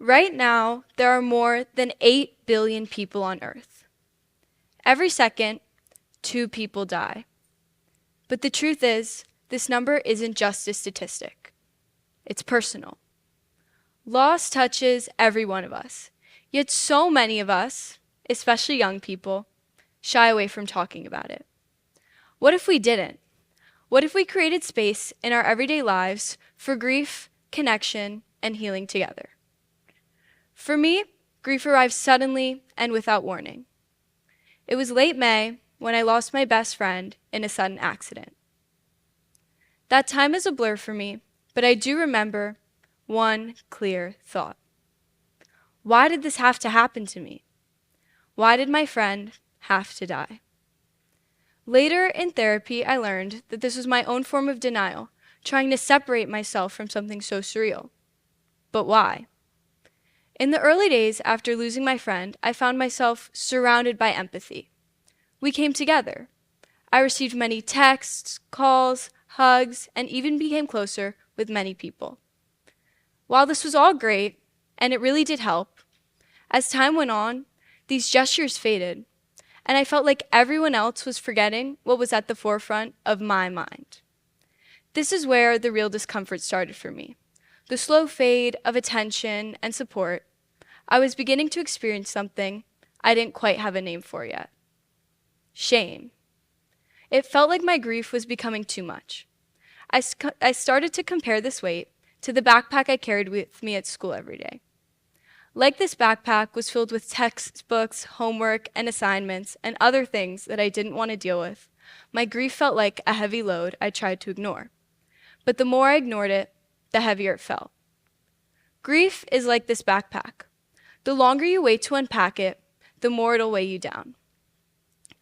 Right now, there are more than 8 billion people on Earth. Every second, 2 people die. But the truth is, this number isn't just a statistic. It's personal. Loss touches every one of us, yet so many of us, especially young people, shy away from talking about it. What if we didn't? What if we created space in our everyday lives for grief, connection, and healing together? For me, grief arrived suddenly and without warning. It was late May when I lost my best friend in a sudden accident. That time is a blur for me, but I do remember one clear thought. Why did this have to happen to me? Why did my friend have to die? Later in therapy, I learned that this was my own form of denial, trying to separate myself from something so surreal. But why? In the early days after losing my friend, I found myself surrounded by empathy. We came together. I received many texts, calls, hugs, and even became closer with many people. While this was all great, and it really did help, as time went on, these gestures faded, and I felt like everyone else was forgetting what was at the forefront of my mind. This is where the real discomfort started for me. The slow fade of attention and support. I was beginning to experience something I didn't quite have a name for yet. Shame. It felt like my grief was becoming too much. I started to compare this weight to the backpack I carried with me at school every day. Like this backpack was filled with textbooks, homework, and assignments, and other things that I didn't want to deal with. My grief felt like a heavy load I tried to ignore. But the more I ignored it, the heavier it felt. Grief is like this backpack. The longer you wait to unpack it, the more it'll weigh you down.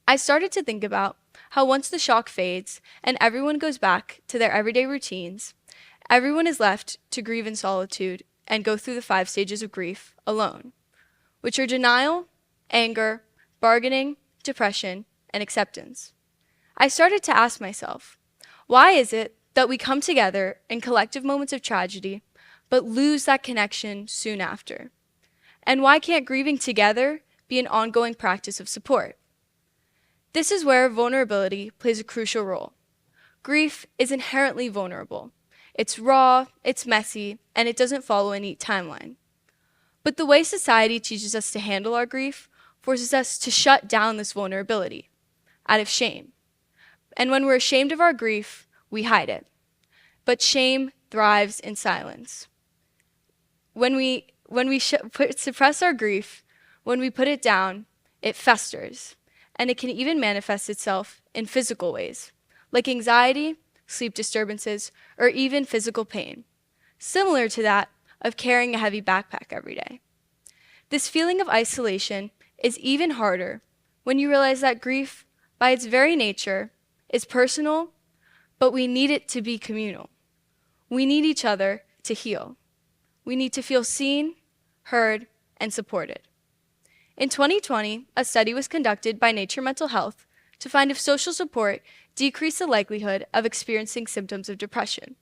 I started to think about how once the shock fades and everyone goes back to their everyday routines, everyone is left to grieve in solitude and go through the 5 stages of grief alone, which are denial, anger, bargaining, depression, and acceptance. I started to ask myself, why is it that we come together in collective moments of tragedy, but lose that connection soon after? And why can't grieving together be an ongoing practice of support? This is where vulnerability plays a crucial role. Grief is inherently vulnerable. It's raw, it's messy, and it doesn't follow a neat timeline. But the way society teaches us to handle our grief forces us to shut down this vulnerability out of shame. And when we're ashamed of our grief, we hide it. But shame thrives in silence. When we suppress our grief, when we put it down, it festers, and it can even manifest itself in physical ways, like anxiety, sleep disturbances, or even physical pain, similar to that of carrying a heavy backpack every day. This feeling of isolation is even harder when you realize that grief, by its very nature, is personal, but we need it to be communal. We need each other to heal. We need to feel seen, heard, and supported. In 2020, a study was conducted by Nature Mental Health to find if social support decreased the likelihood of experiencing symptoms of depression.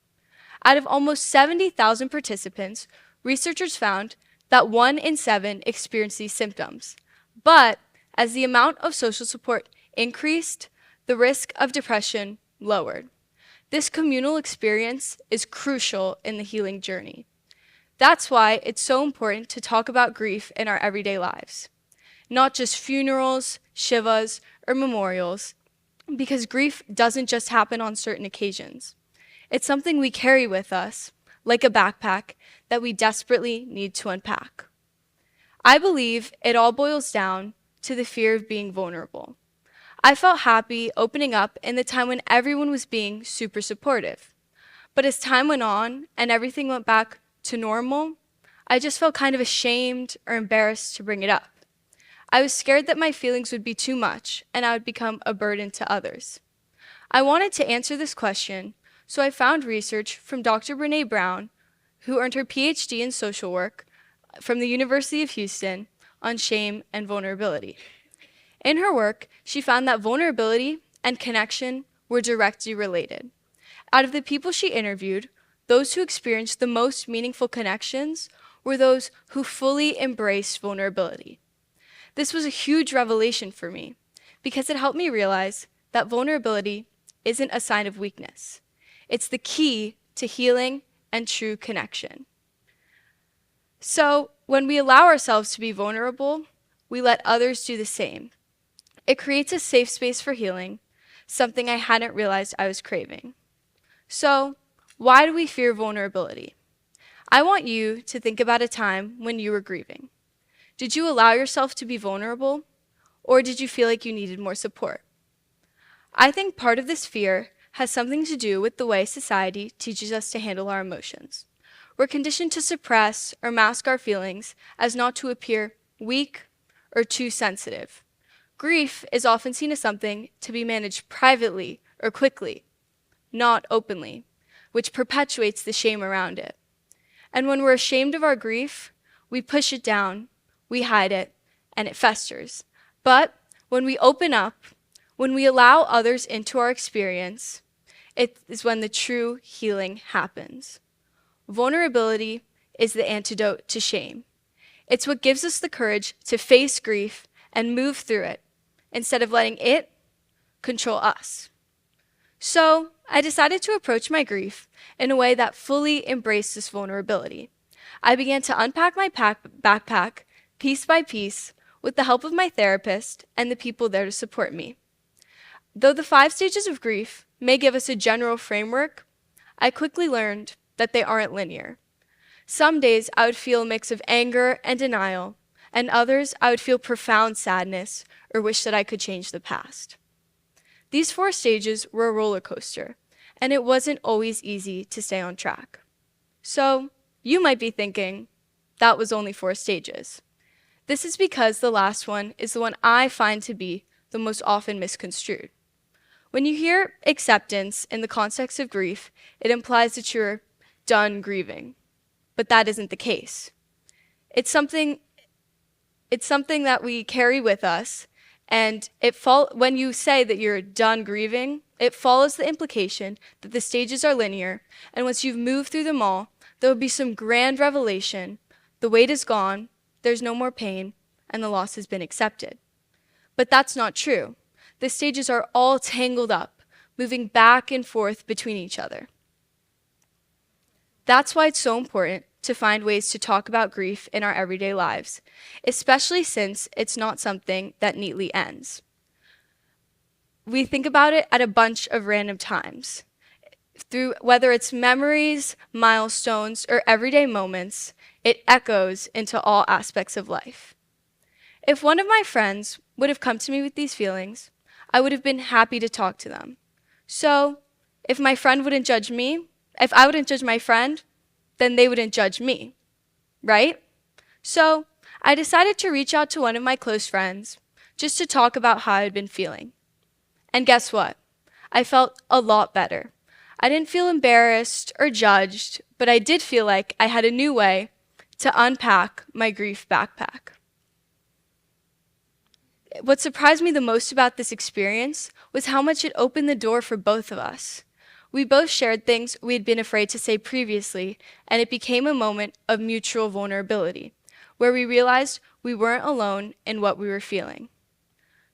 Out of almost 70,000 participants, researchers found that 1 in 7 experienced these symptoms. But as the amount of social support increased, the risk of depression lowered. This communal experience is crucial in the healing journey. That's why it's so important to talk about grief in our everyday lives. Not just funerals, shivas, or memorials, because grief doesn't just happen on certain occasions. It's something we carry with us, like a backpack, that we desperately need to unpack. I believe it all boils down to the fear of being vulnerable. I felt happy opening up in the time when everyone was being super supportive. But as time went on and everything went back to normal, I just felt kind of ashamed or embarrassed to bring it up. I was scared that my feelings would be too much and I would become a burden to others. I wanted to answer this question, so I found research from Dr. Brené Brown, who earned her PhD in social work from the University of Houston on shame and vulnerability. In her work, she found that vulnerability and connection were directly related. Out of the people she interviewed, those who experienced the most meaningful connections were those who fully embraced vulnerability. This was a huge revelation for me because it helped me realize that vulnerability isn't a sign of weakness. It's the key to healing and true connection. So, when we allow ourselves to be vulnerable, we let others do the same. It creates a safe space for healing, something I hadn't realized I was craving. So, why do we fear vulnerability? I want you to think about a time when you were grieving. Did you allow yourself to be vulnerable, or did you feel like you needed more support? I think part of this fear has something to do with the way society teaches us to handle our emotions. We're conditioned to suppress or mask our feelings as not to appear weak or too sensitive. Grief is often seen as something to be managed privately or quickly, not openly, which perpetuates the shame around it. And when we're ashamed of our grief, we push it down, we hide it, and it festers. But when we open up, when we allow others into our experience, it is when the true healing happens. Vulnerability is the antidote to shame. It's what gives us the courage to face grief and move through it, instead of letting it control us. So, I decided to approach my grief in a way that fully embraced this vulnerability. I began to unpack my backpack piece by piece with the help of my therapist and the people there to support me. Though the 5 stages of grief may give us a general framework, I quickly learned that they aren't linear. Some days I would feel a mix of anger and denial, and others I would feel profound sadness or wish that I could change the past. These 4 stages were a roller coaster, and it wasn't always easy to stay on track. So, you might be thinking, that was only 4 stages. This is because the last one is the one I find to be the most often misconstrued. When you hear acceptance in the context of grief, it implies that you're done grieving. But that isn't the case. It's something that we carry with us, and when you say that you're done grieving, it follows the implication that the stages are linear, and once you've moved through them all, there will be some grand revelation, the weight is gone, there's no more pain, and the loss has been accepted. But that's not true. The stages are all tangled up, moving back and forth between each other. That's why it's so important to find ways to talk about grief in our everyday lives, especially since it's not something that neatly ends. We think about it at a bunch of random times. Through whether it's memories, milestones, or everyday moments, it echoes into all aspects of life. If one of my friends would have come to me with these feelings, I would have been happy to talk to them. So, if I wouldn't judge my friend, then they wouldn't judge me, right? So, I decided to reach out to one of my close friends just to talk about how I'd been feeling. And guess what? I felt a lot better. I didn't feel embarrassed or judged, but I did feel like I had a new way to unpack my grief backpack. What surprised me the most about this experience was how much it opened the door for both of us. We both shared things we had been afraid to say previously, and it became a moment of mutual vulnerability, where we realized we weren't alone in what we were feeling.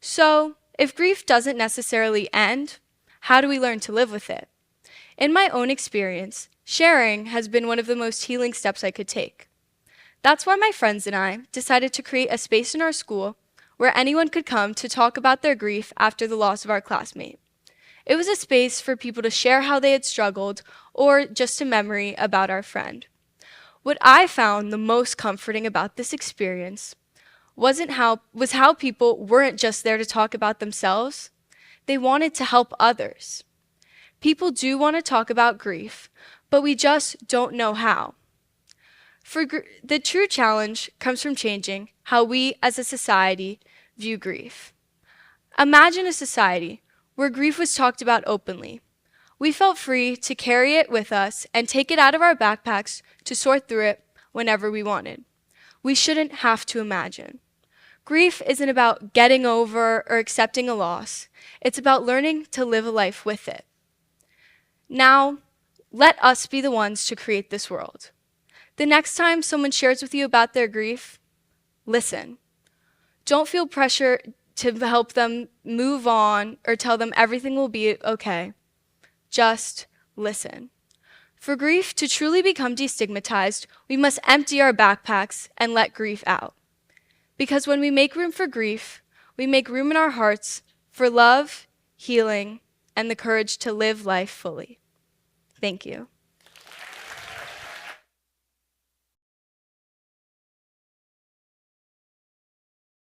So, if grief doesn't necessarily end, how do we learn to live with it? In my own experience, sharing has been one of the most healing steps I could take. That's why my friends and I decided to create a space in our school where anyone could come to talk about their grief after the loss of our classmate. It was a space for people to share how they had struggled or just a memory about our friend. What I found the most comforting about this experience was how people weren't just there to talk about themselves, they wanted to help others. People do want to talk about grief, but we just don't know how. The true challenge comes from changing how we as a society view grief. Imagine a society where grief was talked about openly. We felt free to carry it with us and take it out of our backpacks to sort through it whenever we wanted. We shouldn't have to imagine. Grief isn't about getting over or accepting a loss. It's about learning to live a life with it. Now, let us be the ones to create this world. The next time someone shares with you about their grief, listen. Don't feel pressure to help them move on or tell them everything will be okay. Just listen. For grief to truly become destigmatized, we must empty our backpacks and let grief out. Because when we make room for grief, we make room in our hearts for love, healing, and the courage to live life fully. Thank you.